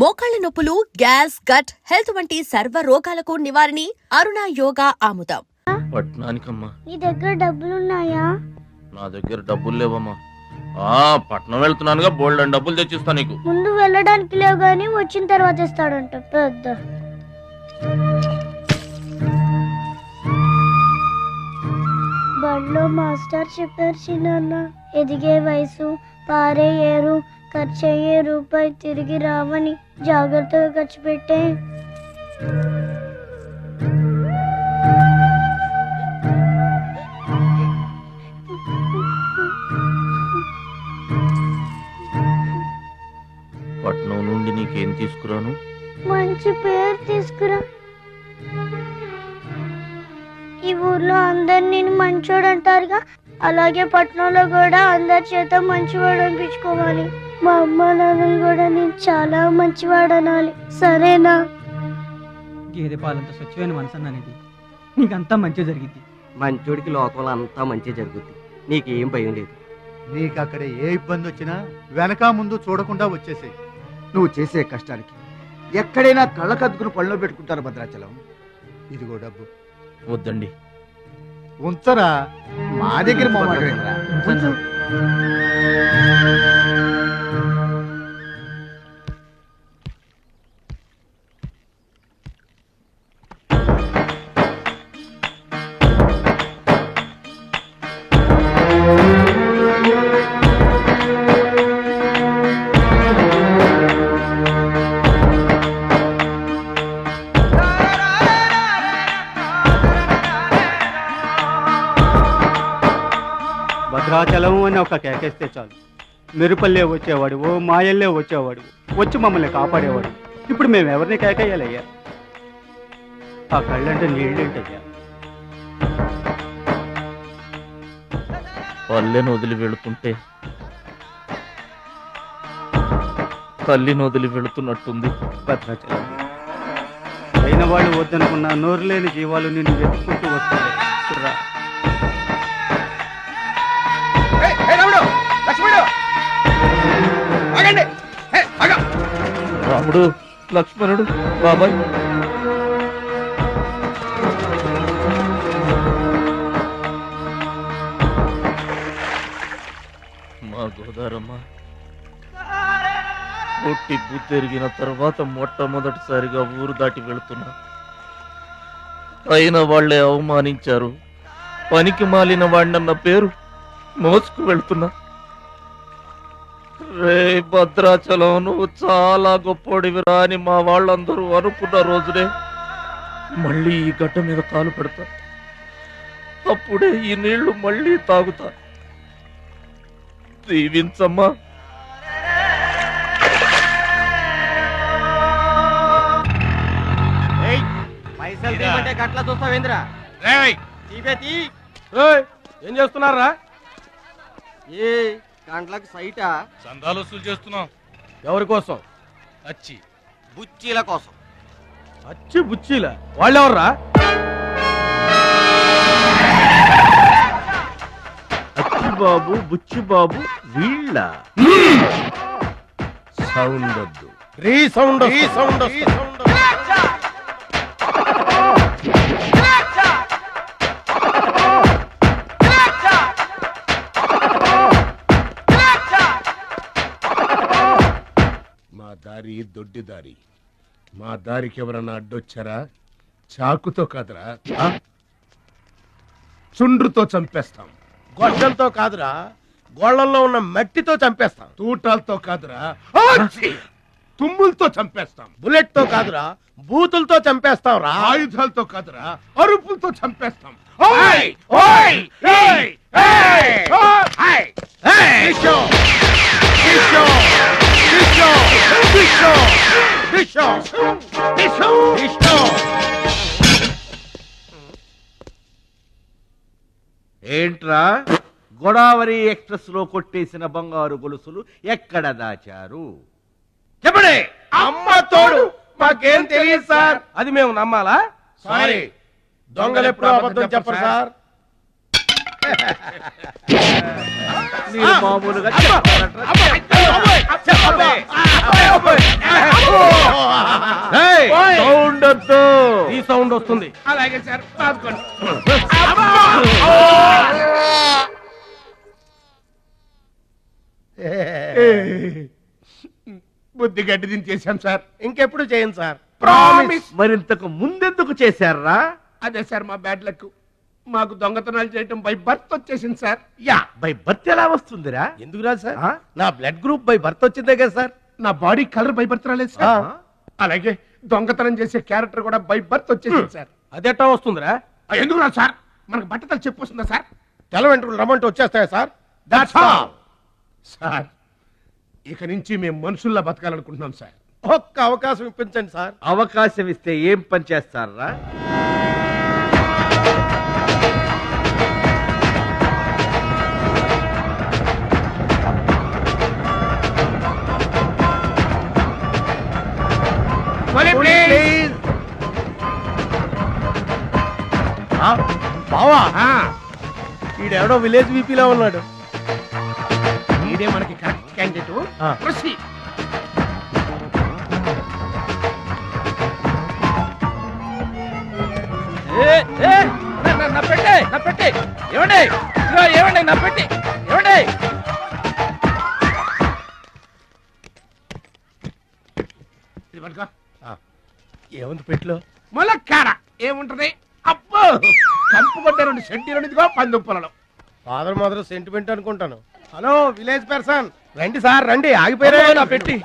మోకాళ్ల నొప్పులు, gas, gut health వంటి సర్వ రోగాలకు నివారణి అరుణ యోగా ఆముదం. పట్నానికమ్మా. నీ దగ్గర డబ్బులున్నాయా? నా దగ్గర డబ్బులు లేవమ్మా. పట్నం వెళ్తున్నానుగా, బోల్డ్ డబ్బులు తెచ్చిస్తా నీకు. ముందు వెళ్ళడానికి లేవు గాని వచ్చిన తర్వాత ఇస్తాడంట పెద్ద. బడిలో మాస్టర్ చెప్పారు చిన్న, ఎదిగే వయసు, పారే ఏరు, ఖర్చయ్యే రూపాయి తిరిగి రావని జాగ్రత్తగా ఖర్చు పెట్టే. పట్నం నుండి నీకేం తీసుకురాను? మంచి పేరు తీసుకురా. ఈ ఊర్లో అందరు నేను మంచోడు అంటారుగా, అలాగే పట్నంలో కూడా అందరి చేత మంచివాడు అనిపించుకోవాలి. మా అమ్మ నాన్నలు కూడా నేను చాలా మంచివాడు అనాలి, సరేనా? గేదె పాలంత స్వచ్ఛమైన మనసు అనేది నీకంతా మంచి జరిగింది. మంచోడికి లోకంలో అంతా మంచి జరుగుద్ది, నీకేం భయం లేదు. నీకు అక్కడ ఏ ఇబ్బంది వచ్చినా వెనక ముందు చూడకుండా వచ్చేసేయ్. నువ్వు చేసే కష్టానికి ఎక్కడైనా కళ్ళకద్దుకుని పళ్ళలో పెట్టుకుంటారు భద్రాచలం. ఇదిగో డబ్బు. వద్దండి. ఉంచరా. మా దగ్గర మొహమాటమేంట్రా? భద్రాచలం అని ఒక కేకేస్తే చాలు, మెరుపల్లే వచ్చేవాడు, ఓ మాయల్లే వచ్చేవాడు, వచ్చి మమ్మల్ని కాపాడేవాడు. ఇప్పుడు మేము ఎవరిని కేకేయాలయ్యా? ఆ కళ్ళంటే నీళ్ళేంటయ్యా? పల్లెను వదిలి వెళుతుంటే తల్లిని వదిలి వెళుతున్నట్టుంది. భద్రాచలం అయిన వాళ్ళు వద్దనుకున్న నోరు లేని జీవాలు నిన్ను వెతుక్కుంటూ వస్తాయి. చూడరా, రాముడు, లక్ష్మణుడు, బాబాయ్. మా గోదారమ్మ పుట్టి బుద్ధెరిగిన తర్వాత మొట్టమొదటిసారిగా ఊరు దాటి వెళుతున్నా. అయిన వాళ్లే అవమానించారు. పనికి మాలిన వాడినన్న పేరు మోసుకు వెళ్తున్నా. రే భద్రాచలం, నువ్వు చాలా గొప్పోడివిరా అని మా వాళ్ళందరూ అనుకున్న రోజునే మళ్ళీ ఈ గడ్డ మీద కాలు పెడతా. అప్పుడే ఈ నీళ్లు మళ్ళీ తాగుతా. దీవించమ్మా. గట్లా చూస్తావేంద్రా? ఏం చేస్తున్నారా? ఏ గంటలకు సైటా? చందాలు వసూలు చేస్తున్నాం. ఎవరి కోసం? అచ్చి బుచ్చీల కోసం. అచ్చి బుచ్చీల వాళ్ళెవర్రా? అచ్చి బాబు, బుచ్చి బాబు వీళ్ళ. సౌండ్ వద్దు. రీసౌండ్. దారి దొడ్డి దారి. మా దారికి ఎవరన్నా అడ్డొచ్చారా? చాకుతో కాదురా, చుండ్రుతో చంపేస్తాం. గొడ్డలతో కాదురా, గోళ్లలో ఉన్న మట్టితో చంపేస్తాం. తూటాలతో కాదురా, తుమ్ములతో చంపేస్తాం. బుల్లెట్ తో కాదురా, బూతులతో చంపేస్తాం రా. ఆయుధాలతో కాదురా, అరుపులతో చంపేస్తాం. ఏంట్రా, గోదావరి ఎక్స్ప్రెస్ లో కొట్టేసిన బంగారు గొలుసులు ఎక్కడ దాచారు? చెప్పండి. అమ్మ తోడు, మాకేం తెలియదు సార్. అది మేము నమ్మాలా? సారీ, దొంగలు ఎప్పుడు అబద్ధం చెప్పరు సార్. మీరు మామూలుగా చెప్పారట్రా? బాదొద్దు. ఈ సౌండ్ వస్తుంది. అలాగే సార్ బాదుకోండి. బుద్ధి గడ్డి దించేశాం సార్. ఇంకెప్పుడు చేయండి సార్. ప్రామిస్. మరింతకు ముందెందుకు చేశారా? అదే సార్ మా బ్యాడ్ లక్. మాకు దొంగతనాలు చేయటం బై బర్త్ వచ్చేసింది సార్. యా, బై బర్త్ ఎలా వస్తుందిరా? ఎందుకు రాదు సార్? ఆ? నా బ్లడ్ గ్రూప్ బై బర్త్ వచ్చిందే కదా సార్. నా బాడీ కలర్ బై బర్త్ రాలేదు సార్. అలాగే దొంగతనం చేసే క్యారెక్టర్ కూడా బై బర్త్ వచ్చేసింది సార్. అదెట్టా వస్తుందిరా? ఎందుకు రాదు సార్? మనకు బట్టతలు చెప్పు వస్తుందా సార్? తెల్ల వెంట్రుకలు రమ్మంటే వచ్చేస్తాయా సార్? That's all sir. ఇక నుంచి మేము మనుషుల్లా బతకాలనుకుంటున్నాం సార్. ఒక్క అవకాశం ఇప్పించండి సార్. అవకాశం ఇస్తే ఏం పని చేస్తారా? ప్లీజ్. బావా, ఈడెవడో విలేజ్ వీపీలో ఉన్నాడు. ఇదే మనకి కరెక్ట్ క్యాండిడేట్. ప్రొసీడ్. నా పెట్టి ఏమండి, ఏమండి నా పెట్టి ఏమండి. ఇది పట్టుకో. ఏముంది పెట్లో? ములక్కాడ ఏముంటది? అబ్బో, కంపు కొట్ట 2 సెంటీలు పందుప్పలలో. ఫాదర్ మదర్ సెంటిమెంట్ అనుకుంటాను. హలో విలేజ్ పర్సన్, రండి సార్ రండి. ఆగిపోయారా? నా పెట్టి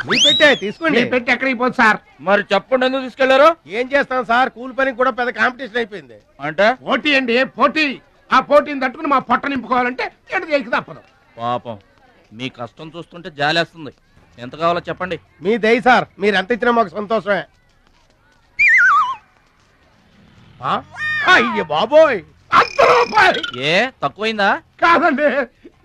మీ పెట్టే తీసుకోండి. మీ పెట్టి ఎక్కడికి పోదు సార్? మరి చెప్పండి, ఎందుకు తీసుకెళ్లారు? ఏం చేస్తాం సార్, కూలి పనికి కూడా పెద్ద కాంపిటీషన్ అయిపోయింది. అంటే పోటీ అండి, పోటీ. ఆ పోటీని తట్టుకుని మా పొట్ట నింపుకోవాలంటే ఎటు చేయక తప్పదు. పాపం, మీ కష్టం చూస్తుంటే జాలేస్తుంది. ఎంత కావాలో చెప్పండి. మీ దయ సార్, మీరు ఎంత ఇచ్చినా మాకు సంతోషమే. అయ్య బాబోయ్, ₹100. ఏ తక్కువైందా? కాదండి,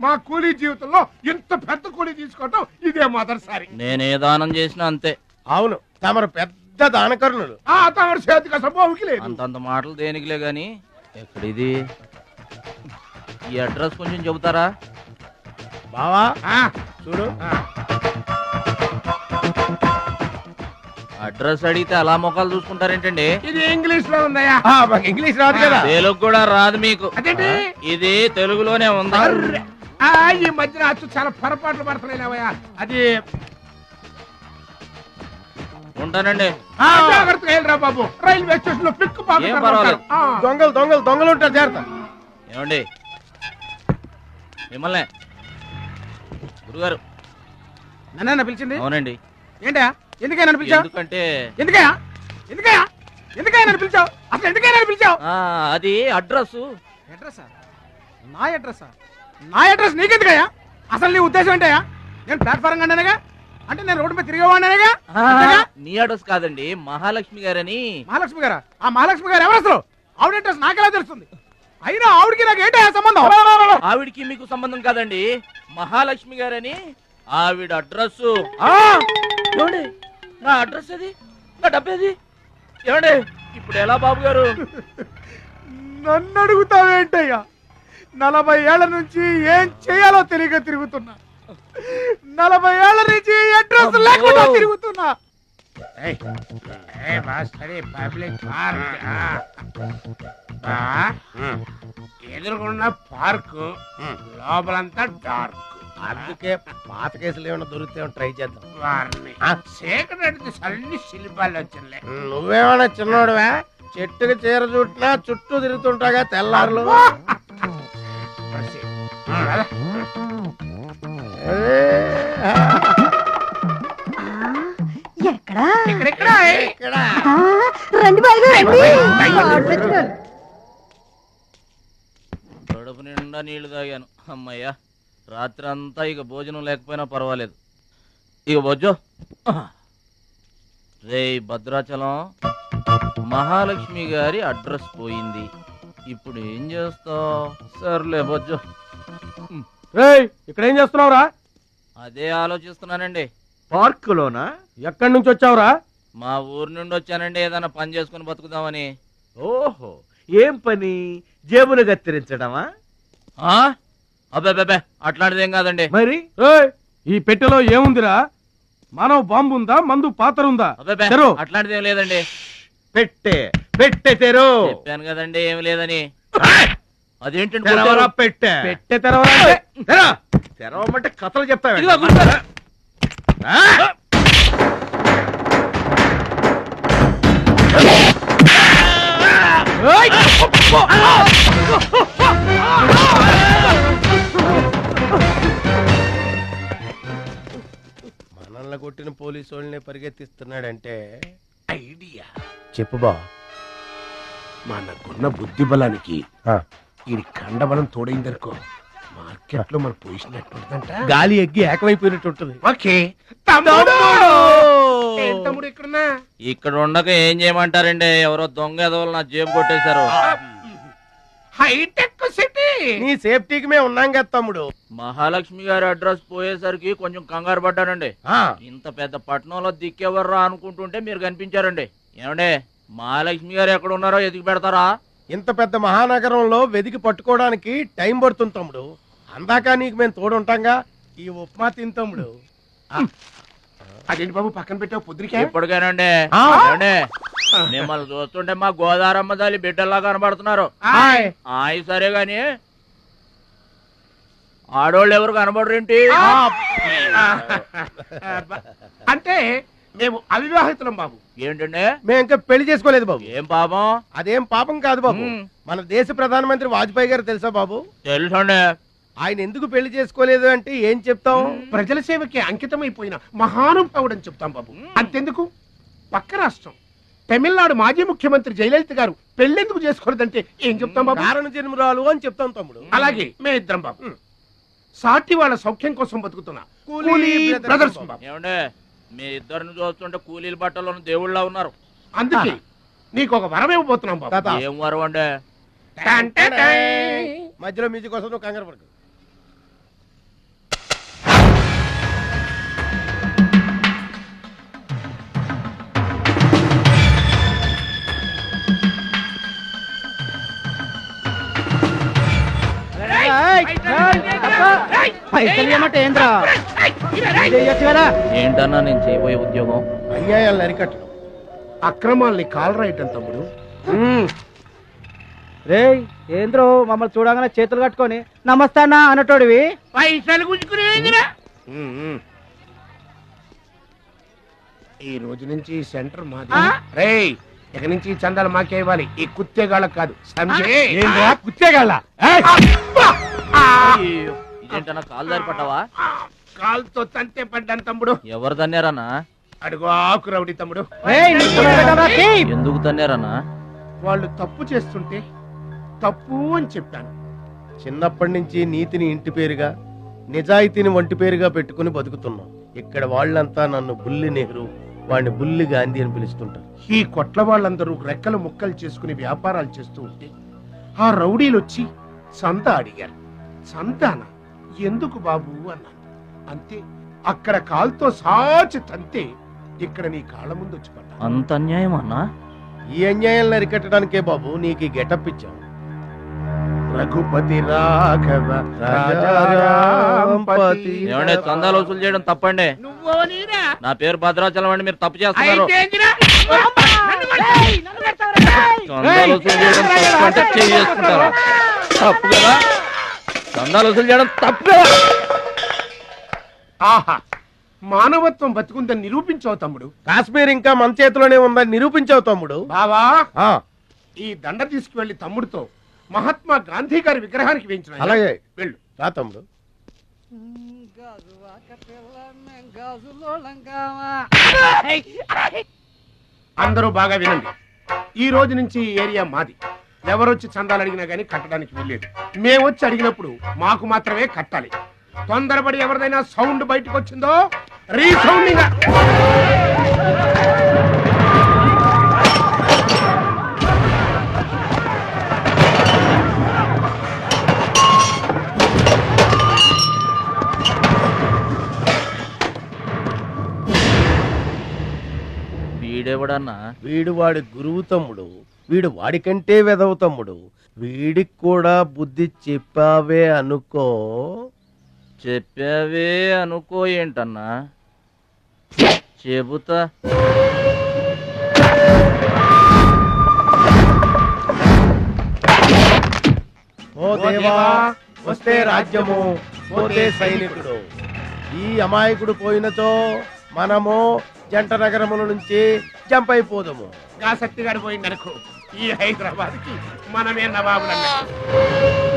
మా కూలీ జీవితంలో ఇంత పెద్ద కూలీ తీసుకోవటం ఇదే మొదటిసారి. నేనే దానం చేసినా అంతే. అవును, తమరు పెద్ద దానకరుణులు. ఆ తమరి చేతికి అసలు బావుకి లేదు. అంతంత మాటలు దేనికిలే గాని, ఎక్కడిది? ఈ అడ్రస్ కొంచెం చెబుతారా? బావా ఆ, చూడు, ఆ. అడ్రస్ అడిగితే అలా మొఖాలు చూసుకుంటారేంటండి? ఇది ఇంగ్లీష్ లో ఉందయ్యా. మాకు ఇంగ్లీష్ రాదు కదా. తెలుగు కూడా రాదు మీకు. అదేంటి? ఇది తెలుగులోనే ఉంది. అర్రె. ఆ, ఈ మధ్యన అచ్చు చాలా పొరపాట్లు పడుతున్నాయివయ్యా. అది ఉంటానండి. జాగ్రత్తగా వెళ్ళరా బాబు. రైల్వే స్టేషన్ లో పిక్కు ఏం పర్వాలేదు. దొంగలు దొంగలు దొంగలు ఉంటారు, జాగ్రత్త. ఏమండి, మిమ్మల్ని గురుగారు. నన్ను పిలిచింది అవునండి. ఏంటా? ఎందుకైనా పిలిచావు? ఎందుకంటే ఎందుకయ్యా ఎందుకయ్యా ఎందుకయ్యా నన్ను పిలిచావు? అసలు ఎందుకైనా పిలిచావు? అది అడ్రస్. అడ్రస్ నా అడ్రస్ నా అడ్రస్ నీకెందుకయ్యా? అసలు నీ ఉద్దేశం ఏంటయ్యా? నేను ప్లాట్ఫారం కండానగా, అంటే నేను రోడ్డు మీద తిరిగేవాడినగా. నీ అడ్రస్ కాదండి, మహాలక్ష్మి గారని. మహాలక్ష్మి గారా? ఆ మహాలక్ష్మి గారు ఎవరు అసలు? ఆవిడ అడ్రస్ నాకెలా తెలుస్తుంది? అయినా ఆవిడకి నాకు ఏంటయ్యా సంబంధం? ఆవిడికి మీకు సంబంధం కాదండి, మహాలక్ష్మి గారని ఆవిడ అడ్రస్. ఏమండి, నా అడ్రస్ అది, నా డబ్బేది? ఏమండి, ఇప్పుడు ఎలా బాబు గారు? నన్ను అడుగుతావేంటయ్యా? 40 ఏళ్ల నుంచి ఏం చేయాలో తెలియక తిరుగుతున్నా. 40 ఏళ్ల నుంచి అడ్రస్ లేకుండా తిరుగుతున్నా. పబ్లిక్ పార్క్ ఎదురుకున్న పార్కు లోపలంతా డార్క్. అందుకే పాత కేసులు ఏమైనా దొరికితే ట్రై చేద్దాం. వారిని చీకటి అన్ని శిల్పాలు వచ్చినాయి. నువ్వేమైనా చిన్నోడువా? చెట్టుకి చీర చుట్టినా చుట్టూ తిరుగుతుంటాగా తెల్లారులు. కడుపు నిండా నీళ్లు తాగాను. అమ్మయ్యా, రాత్రి అంతా ఇక భోజనం లేకపోయినా పర్వాలేదు. ఇక బొజ్జో. రే భద్రాచలం, మహాలక్ష్మి గారి అడ్రస్ పోయింది. ఇప్పుడు ఏం చేస్తావు? సర్లే బొజ్జో. ఇక్కడ ఏం చేస్తున్నావురా? అదే ఆలోచిస్తున్నానండి. పార్కులోనా? ఎక్కడి నుంచి వచ్చావురా? మా ఊరు నుండి వచ్చానండి, ఏదైనా పని చేసుకుని బతుకుదామని. ఓహో, ఏం పని? జేబులు కత్తిరించడమా? అబ్బే, అట్లాంటిదేం కాదండి. మరి ఈ పెట్టెలో ఏముందిరా? మానవ బాంబు ఉందా? మందు పాత్ర ఉందా? అబ్బే, అట్లాంటిదేం లేదండి. పెట్టే పెట్టే తెరు. చెప్పాను కదండి ఏమి లేదని. అదేంటండి తెరవరా పెట్టే. పెట్టే తెరవాలంటే తెరవమంటే కథలు చెప్తావా? ఇదిగో కూర్చో. మనల్ని కొట్టిన పోలీసు వాళ్ళని పరిగెత్తిస్తున్నాడంటే ఐడియా చెప్పు బా. మనకున్న బుద్ధి బలానికి ఈ కండబలం తోడైందనుకో, మార్కెట్ లో మన పొజిషన్ ఎట్టుంటదంట. గాలి ఎగ్గి ఏకమైపోయినట్టు ఉంటుంది. ఓకే తమ్ముడు. ఏం తమ్ముడు ఇక్కడున్నా? ఇక్కడ ఉండక ఏం చేయమంటారండి? ఎవరో దొంగ ఎదవలు నా జేబు కొట్టేశారు. హైటెక్ సిటీ. నీ సేఫ్టీకి మేము ఉన్నాం కదా తమ్ముడు. మహాలక్ష్మి గారి అడ్రస్ పోయేసరికి కొంచెం కంగారు పడ్డానండి. ఇంత పెద్ద పట్టణంలో దిక్కెవర్రా అనుకుంటుంటే మీరు కనిపించారండి. ఏమండే, మహాలక్ష్మి గారు ఎక్కడ ఉన్నారో ఎదిగి పెడతారా? ఇంత పెద్ద మహానగరంలో వెదికి పట్టుకోవడానికి టైం పడుతుంది తమ్ముడు. అందాక నీకు మేము తోడుంటాంగా. ఈ ఉప్మా తిని తమ్ముడు. అదేంటి బాబు పక్కన పెట్టావు పొద్దురికే? ఇప్పటికేనండి. ఏమండే, మిమ్మల్ని చూస్తుంటే మా గోదారమ్మ తల్లి బిడ్డల్లా కనబడుతున్నారు. ఆయ్ సరే గాని ఆడోళ్ళు ఎవరు కనబడరేంటి? అంటే మేము అవివాహితులం బాబు. ఏంటండి? మేము ఇంకా పెళ్లి చేసుకోలేదు బాబు. ఏం పాపం? అదేం పాపం కాదు బాబు. మన దేశ ప్రధానమంత్రి వాజ్పేయి గారు తెలుసా బాబు? తెలుసండి. ఆయన ఎందుకు పెళ్లి చేసుకోలేదు అంటే ఏం చెప్తాం? ప్రజల సేవకి అంకితమైపోయిన మహానుభావుడు అని చెప్తాం బాబు. అంతెందుకు, పక్క రాష్ట్రం తమిళనాడు మాజీ ముఖ్యమంత్రి జయలలిత గారు పెళ్లెందుకు చేసుకోలేదంటే ఏం చెప్తాం బాబు? కారణ జన్మరాలు అని చెప్తాం తమ్ముడు. అలాగే మేమిద్దరం బాబు సాటి వాళ్ళ సౌఖ్యం కోసం బతుకుతున్నా కూలీ బ్రదర్స్ బాబు. ఏమండే, మీ ఇద్దరిని చూస్తుంటే కూలీల బట్టలో దేవుళ్ళ ఉన్నారు. అందుకే నీకు ఒక వరం ఇవ్వబోతున్నాం బాబు. ఏం వరం అండి? మధ్యలో మ్యూజిక్ కోసం నువ్వు కంగారు పడకు. ఏంటన్నా నేను చేయబోయే ఉద్యోగం? అన్యాయాలను అరికట్టడం, అక్రమాల్ని కాలరాయటం తమ్ముడు. రే ఏంద్రో మమ్మల్ని చూడగానే చేతులు కట్టుకొని నమస్తానా అన్నటోడివి. పైసలు గుంజుకునే ఈ రోజు నుంచి సెంటర్ మాది. రేయ్, ఇక నుంచి చందాలు మాకే ఇవ్వాలి, ఈ కుత్తేగాళ్ళకు కాదు. కుత్తేగాళ్ళ ఇదేంటన్నా కాలు దారి పడ్డావా? కాలుతో తంతే పడ్డాను తమ్ముడు. ఎవరు తన్నారన్నా? అడుగు ఆకు రౌడీ తమ్ముడు. ఎందుకు తన్నారన్నా? వాళ్ళు తప్పు చేస్తుంటే తప్పు అని చెప్పాను. చిన్నప్పటి నుంచి నీతిని ఇంటి పేరుగా, నిజాయితీని వంటి పేరుగా పెట్టుకుని బతుకుతున్నాం. ఇక్కడ వాళ్ళంతా నన్ను బుల్లి నెహ్రూ, వాడిని బుల్లి గాంధీ అని పిలుస్తుంటారు. ఈ కొట్ల వాళ్ళందరూ రెక్కలు ముక్కలు చేసుకుని వ్యాపారాలు చేస్తూ ఉంటే ఆ రౌడీలు వచ్చి సంత అడిగారు. సంతాన ఎందుకు బాబు అన్నాను. అంతే, అక్కడ కాలుతో సాచి తంతే ఇక్కడ నీ కాళ్ళ ముందు వచ్చి పడ్డా. అంత అన్యాయం అన్నా? ఈ అన్యాయాలను అరికట్టడానికే బాబు నీకు ఈ గెటప్ ఇచ్చాం. రఘుపతి రాఘవ రాజారాంపతి. ఏమంటే, చందాలు వసూలు చేయడం తప్పండి. నా పేరు భద్రాచలం అండి, మీరు తప్పు చేస్తున్నారు. చందాలు వసూలు చేయడం తప్పు అంటే చేసుకుంటారా? తప్పు కదా, చందాలు వసూలు చేయడం తప్పు కదా. ఆహా, మానవత్వం బతుకుందని నిరూపించావు తమ్ముడు. కాశ్మీర్ ఇంకా మన చేతిలోనే ఉందని నిరూపించావు తమ్ముడు. బావా, ఈ దండ తీసుకువెళ్లి తమ్ముడితో మహాత్మా గాంధీ గారి విగ్రహానికి వేయించిన. అలాగే వెళ్ళు. రా తమ్ముడు. అందరూ బాగా వినండి. ఈ రోజు నుంచి ఈ ఏరియా మాది. ఎవరొచ్చి చందాలు అడిగినా గానీ కట్టడానికి వీల్లేదు. మేమొచ్చి అడిగినప్పుడు మాకు మాత్రమే కట్టాలి. తొందరపడి ఎవరిదైనా సౌండ్ బయటకు వచ్చిందో రీసౌండింగ్. వీడెవడన్నా? వీడు వాడి గురువు తమ్ముడు. వీడు వాడికంటే వెదవు తమ్ముడు. వీడికి కూడా బుద్ధి చెప్పావే అనుకో. చెప్పావే అనుకో ఏంటన్నా? చెబుతా. దేవా వస్తే రాజ్యము పోతే సైనికుడు. ఈ అమాయకుడు పోయినతో మనము జంట నగరముల నుంచి జంప్ అయిపోదాము. గా శక్తిగాడు పోయిందనుకో, ఈ హైదరాబాద్ కి మనమే నవాబులన్నట్టు.